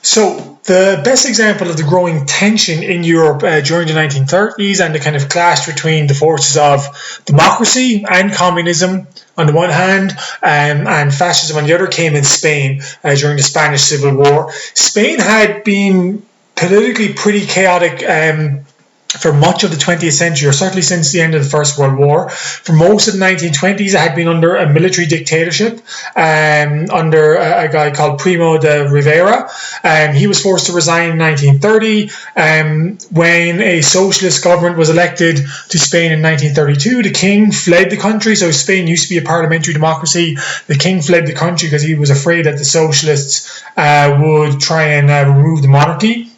So the best example of the growing tension in Europe during the 1930s and the kind of clash between the forces of democracy and communism on the one hand, and fascism on the other came in Spain during the Spanish Civil War. Spain had been politically pretty chaotic for much of the 20th century, or certainly since the end of the First World War. For most of the 1920s, it had been under a military dictatorship under a guy called Primo de Rivera. He was forced to resign in 1930 when a socialist government was elected to Spain in 1932. The king fled the country. So Spain used to be a parliamentary democracy. The king fled the country because he was afraid that the socialists would try and remove the monarchy.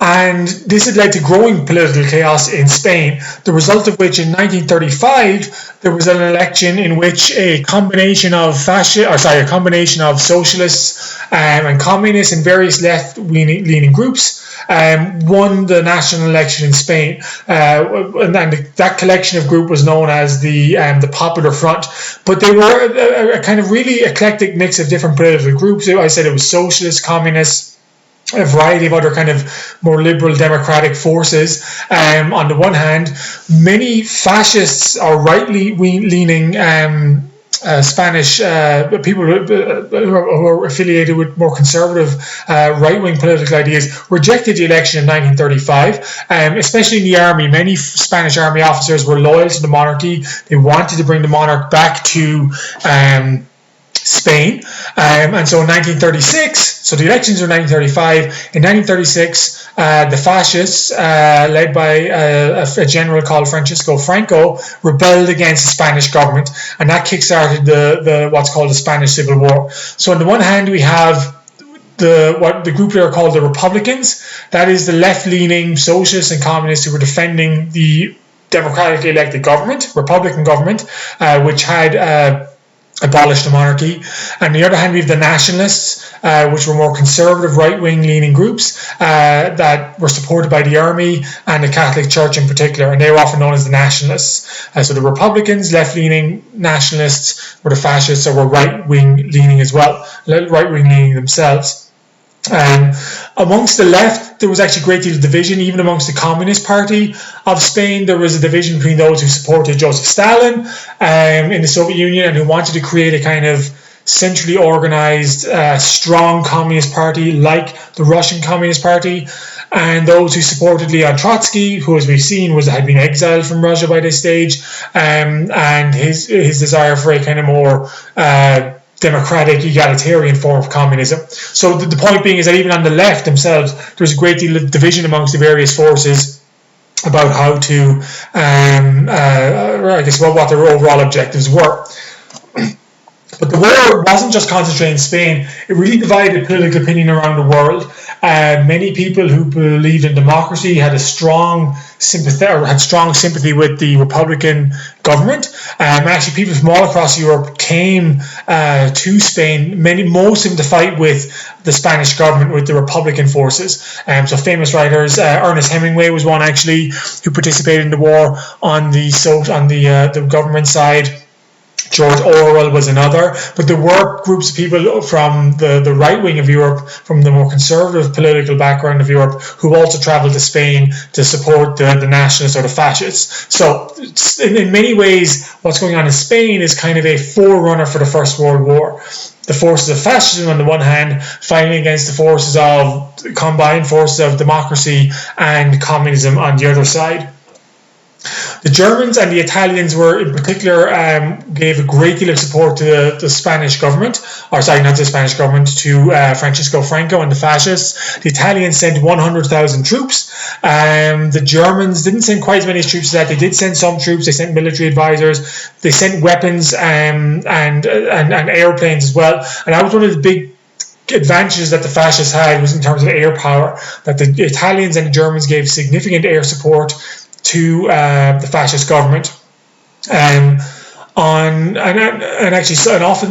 And this had led to growing political chaos in Spain, the result of which in 1935 there was an election in which a combination of socialists and communists and various left-leaning groups won the national election in Spain, and that collection of group was known as the Popular Front. But they were a kind of really eclectic mix of different political groups. I said it was socialists, communists, a variety of other kind of more liberal democratic forces. On the one hand, many fascists or right-leaning Spanish people who are affiliated with more conservative right-wing political ideas rejected the election in 1935, especially in the army. Many Spanish army officers were loyal to the monarchy. They wanted to bring the monarch back to Spain, and so in 1936, so the elections were 1935. In 1936, the fascists, led by a general called Francisco Franco, rebelled against the Spanish government, and that kickstarted the what's called the Spanish Civil War. So on the one hand, we have the group that are called the Republicans. That is the left-leaning socialists and communists who were defending the democratically elected government, Republican government, which had abolished the monarchy. And on the other hand, we have the nationalists, which were more conservative, right-wing leaning groups that were supported by the army and the Catholic Church in particular, and they were often known as the nationalists. So the Republicans, left-leaning nationalists, were the fascists, or were right-wing leaning as well, right-wing leaning themselves. Amongst the left, there was actually a great deal of division. Even amongst the Communist Party of Spain, there was a division between those who supported Joseph Stalin in the Soviet Union and who wanted to create a kind of centrally organized, strong communist party like the Russian Communist Party, and those who supported Leon Trotsky, who, as we've seen, had been exiled from Russia by this stage, and his desire for a kind of more democratic, egalitarian form of communism. So the point being is that even on the left themselves, there's a great deal of division amongst the various forces about how to, what their overall objectives were. But the war wasn't just concentrated in Spain. It really divided political opinion around the world. Many people who believed in democracy had strong sympathy with the Republican government. Actually, people from all across Europe came to Spain, most of them to fight with the Spanish government, with the Republican forces. So famous writers, Ernest Hemingway was one actually who participated in the war on the government side. George Orwell was another, but there were groups of people from the right wing of Europe, from the more conservative political background of Europe, who also travelled to Spain to support the nationalists or the fascists. So in many ways, what's going on in Spain is kind of a forerunner for the First World War. The forces of fascism on the one hand, fighting against the combined forces of democracy and communism on the other side. The Germans and the Italians were, in particular, gave a great deal of support to the Spanish government, not the Spanish government, to Francisco Franco and the fascists. The Italians sent 100,000 troops. The Germans didn't send quite as many troops as that. They did send some troops. They sent military advisors. They sent weapons and airplanes as well. And that was one of the big advantages that the fascists had, was in terms of air power, that the Italians and the Germans gave significant air support to the fascist government, and often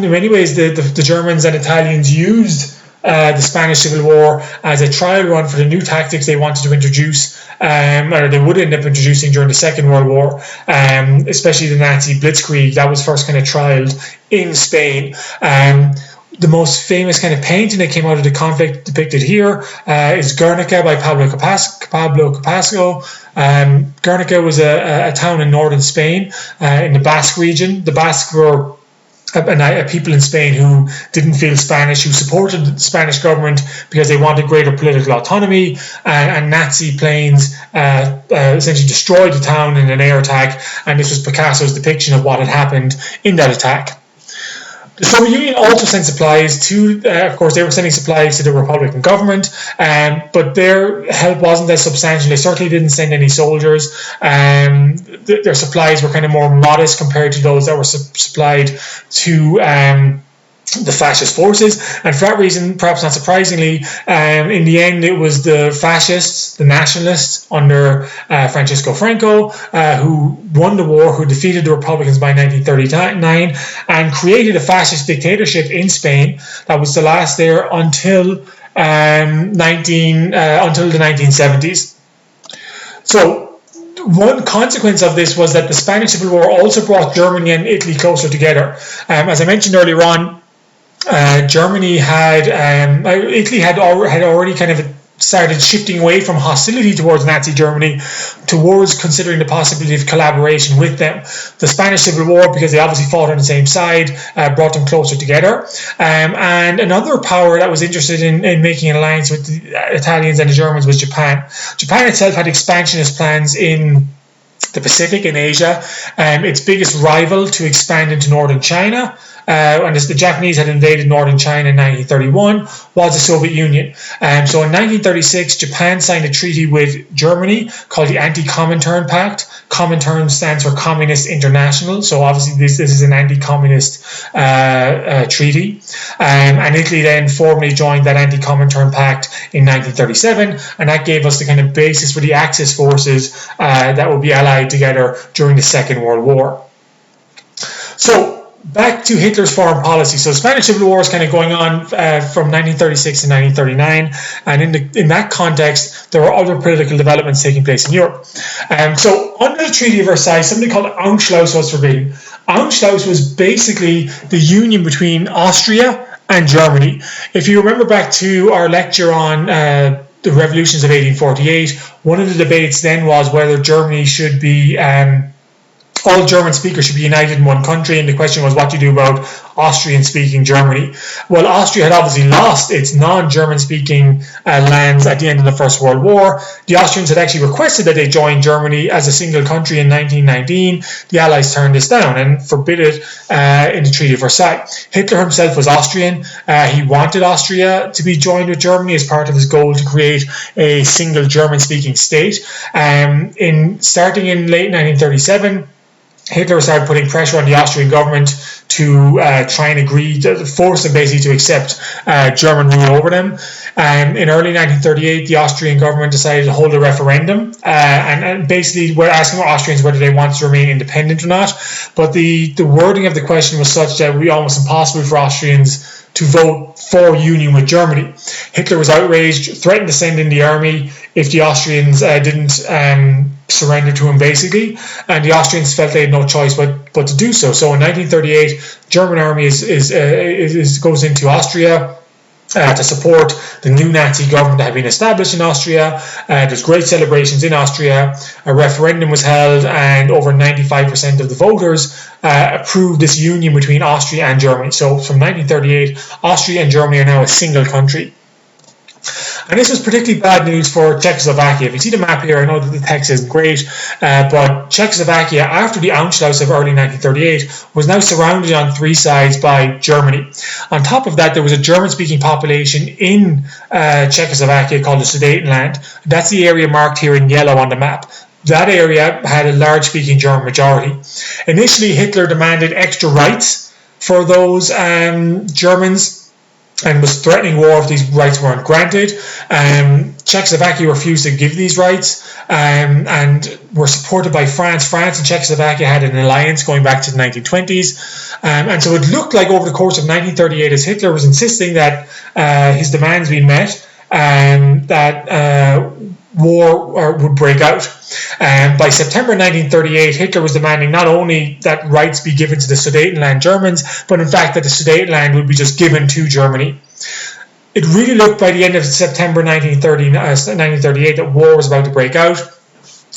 in many ways the Germans and Italians used the Spanish Civil War as a trial run for the new tactics they wanted to introduce, or they would end up introducing during the Second World War, especially the Nazi blitzkrieg that was first kind of trialed in Spain. The most famous kind of painting that came out of the conflict depicted here is Guernica by Pablo Picasso. Guernica was a town in northern Spain in the Basque region. The Basques were a people in Spain who didn't feel Spanish, who supported the Spanish government because they wanted greater political autonomy, and Nazi planes essentially destroyed the town in an air attack, and this was Picasso's depiction of what had happened in that attack. The Soviet Union also sent supplies to, of course, they were sending supplies to the Republican government, but their help wasn't as substantial. They certainly didn't send any soldiers. Their supplies were kind of more modest compared to those that were supplied to the fascist forces, and for that reason, perhaps not surprisingly, in the end it was the fascists, the nationalists under Francisco Franco, who won the war, who defeated the Republicans by 1939 and created a fascist dictatorship in Spain that was to last there until the 1970s. So one consequence of this was that the Spanish Civil War also brought Germany and Italy closer together. As I mentioned earlier on, Italy had already kind of started shifting away from hostility towards Nazi Germany towards considering the possibility of collaboration with them. The Spanish Civil War, because they obviously fought on the same side, brought them closer together. And another power that was interested in making an alliance with the Italians and the Germans was Japan. Japan itself had expansionist plans in the Pacific and Asia. Its biggest rival to expand into northern China, and as the Japanese had invaded northern China in 1931, was the Soviet Union. So in 1936, Japan signed a treaty with Germany called the Anti-Comintern Pact. Comintern stands for Communist International, so obviously this is an anti-communist treaty. And Italy then formally joined that Anti-Comintern Pact in 1937, and that gave us the kind of basis for the Axis forces that would be allied together during the Second World War. So back to Hitler's foreign policy. So the Spanish Civil War is kind of going on from 1936 to 1939, and in that context, there were other political developments taking place in Europe. So under the Treaty of Versailles, something called Anschluss was forbidden. Anschluss was basically the union between Austria and Germany. If you remember back to our lecture on the revolutions of 1848, one of the debates then was whether Germany should be all German speakers should be united in one country, and the question was what do you do about Austrian-speaking Germany? Well, Austria had obviously lost its non-German-speaking lands at the end of the First World War. The Austrians had actually requested that they join Germany as a single country in 1919. The Allies turned this down and forbid it in the Treaty of Versailles. Hitler himself was Austrian. He wanted Austria to be joined with Germany as part of his goal to create a single German-speaking state. Starting in late 1937, Hitler started putting pressure on the Austrian government to try and agree, to force them basically to accept German rule over them. In early 1938, the Austrian government decided to hold a referendum, and basically we're asking Austrians whether they want to remain independent or not. But the wording of the question was such that it would be almost impossible for Austrians to vote for union with Germany. Hitler was outraged, threatened to send in the army if the Austrians didn't surrender to him, basically, and the Austrians felt they had no choice but to do so. So in 1938, German army goes into Austria to support the new Nazi government that had been established in Austria. There's great celebrations in Austria. A referendum was held, and over 95% of the voters approved this union between Austria and Germany. So from 1938, Austria and Germany are now a single country. And this was particularly bad news for Czechoslovakia. If you see the map here, I know that the text isn't great, but Czechoslovakia, after the Anschluss of early 1938, was now surrounded on three sides by Germany. On top of that, there was a German-speaking population in Czechoslovakia called the Sudetenland. That's the area marked here in yellow on the map. That area had a large-speaking German majority. Initially, Hitler demanded extra rights for those Germans, and was threatening war if these rights weren't granted. Czechoslovakia refused to give these rights, and were supported by France. France and Czechoslovakia had an alliance going back to the 1920s. And so it looked like over the course of 1938, as Hitler was insisting that his demands be met, that war would break out. By September 1938, Hitler was demanding not only that rights be given to the Sudetenland Germans, but in fact that the Sudetenland would be just given to Germany. It really looked by the end of September 1938 that war was about to break out.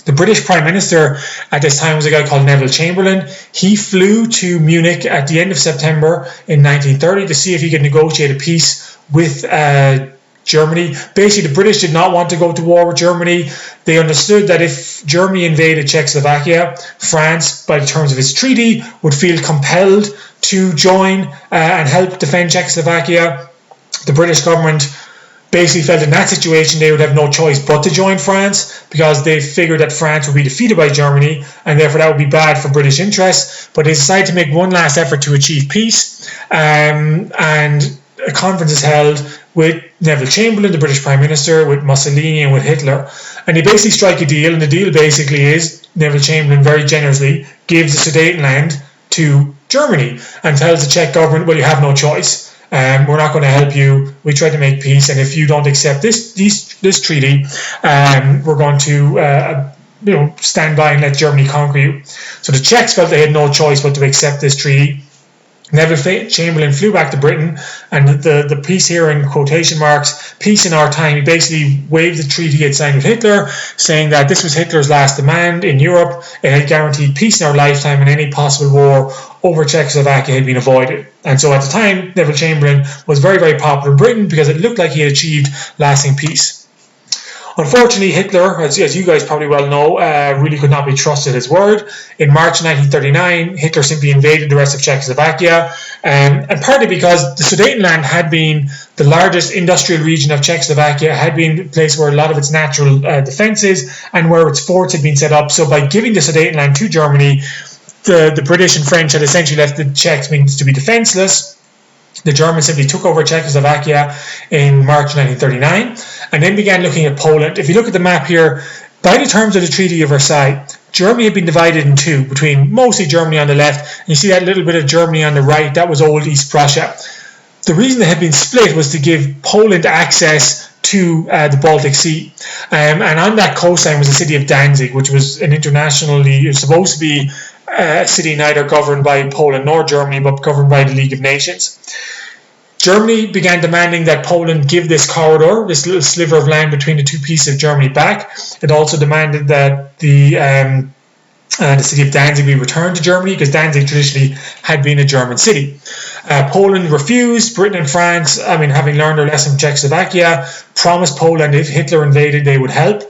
The British Prime Minister at this time was a guy called Neville Chamberlain. He flew to Munich at the end of September in 1930 to see if he could negotiate a peace with Germany. Basically, the British did not want to go to war with Germany. They understood that if Germany invaded Czechoslovakia, France, by the terms of its treaty, would feel compelled to join and help defend Czechoslovakia. The British government basically felt in that situation they would have no choice but to join France, because they figured that France would be defeated by Germany and therefore that would be bad for British interests. But they decided to make one last effort to achieve peace, and a conference is held with Neville Chamberlain, the British Prime Minister, with Mussolini and with Hitler, and they basically strike a deal. And the deal basically is Neville Chamberlain very generously gives the Sudetenland to Germany and tells the Czech government, well, you have no choice. We're not going to help you. We tried to make peace, and if you don't accept this treaty, we're going to stand by and let Germany conquer you. So the Czechs felt they had no choice but to accept this treaty. Neville Chamberlain flew back to Britain, and the peace here in quotation marks, peace in our time, he basically waived the treaty he had signed with Hitler, saying that this was Hitler's last demand in Europe. It had guaranteed peace in our lifetime, and any possible war over Czechoslovakia had been avoided. And so at the time, Neville Chamberlain was very, very popular in Britain because it looked like he had achieved lasting peace. Unfortunately, Hitler, as you guys probably well know, really could not be trusted his word. In March 1939, Hitler simply invaded the rest of Czechoslovakia, and partly because the Sudetenland had been the largest industrial region of Czechoslovakia, had been a place where a lot of its natural defences and where its forts had been set up. So by giving the Sudetenland to Germany, the British and French had essentially left the Czechs to be defenceless. The Germans simply took over Czechoslovakia in March 1939 and then began looking at Poland. If you look at the map here, by the terms of the Treaty of Versailles, Germany had been divided in two, between mostly Germany on the left, and you see that little bit of Germany on the right, that was old East Prussia. The reason they had been split was to give Poland access to the Baltic Sea. And on that coastline was the city of Danzig, which was an internationally, it was supposed to be a city neither governed by Poland nor Germany, but governed by the League of Nations. Germany began demanding that Poland give this corridor, this little sliver of land between the two pieces of Germany, back. It also demanded that the city of Danzig be returned to Germany, because Danzig traditionally had been a German city. Poland refused. Britain and France, having learned their lesson from Czechoslovakia, promised Poland if Hitler invaded they would help.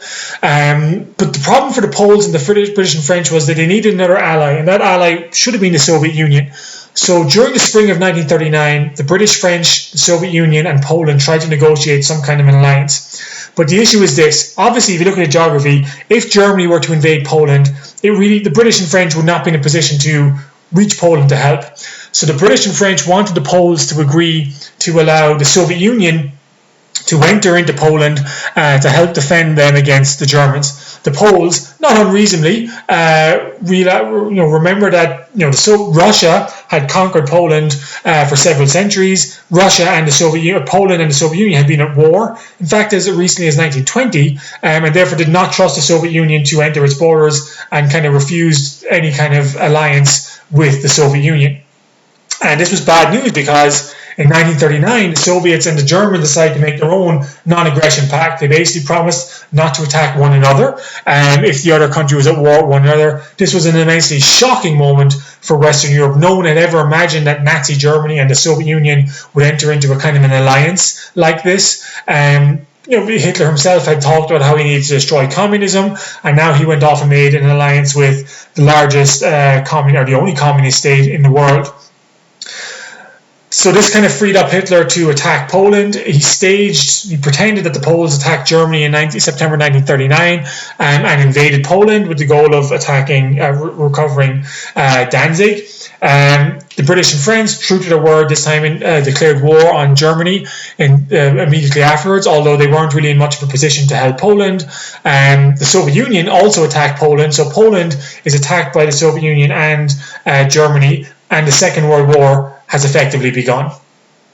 But the problem for the Poles and the British and French was that they needed another ally, and that ally should have been the Soviet Union. So during the spring of 1939, the British, French, the Soviet Union and Poland tried to negotiate some kind of an alliance. But the issue is this. Obviously, if you look at the geography, if Germany were to invade Poland, the British and French would not be in a position to reach Poland to help. So the British and French wanted the Poles to agree to allow the Soviet Union to enter into Poland to help defend them against the Germans. The Poles, not unreasonably, remember that Russia had conquered Poland for several centuries. Russia and Poland and the Soviet Union had been at war. In fact, as recently as 1920, and therefore did not trust the Soviet Union to enter its borders, and kind of refused any kind of alliance with the Soviet Union. And this was bad news, because in 1939, the Soviets and the Germans decided to make their own non-aggression pact. They basically promised not to attack one another if the other country was at war with one another. This was an immensely shocking moment for Western Europe. No one had ever imagined that Nazi Germany and the Soviet Union would enter into a kind of an alliance like this. Hitler himself had talked about how he needed to destroy communism, and now he went off and made an alliance with the largest the only communist state in the world. So this kind of freed up Hitler to attack Poland. He pretended that the Poles attacked Germany in September 1939 and invaded Poland with the goal of recovering Danzig. The British and French, true to their word, this time declared war on Germany immediately afterwards, although they weren't really in much of a position to help Poland. The Soviet Union also attacked Poland, so Poland is attacked by the Soviet Union and Germany, and the Second World War has effectively begun.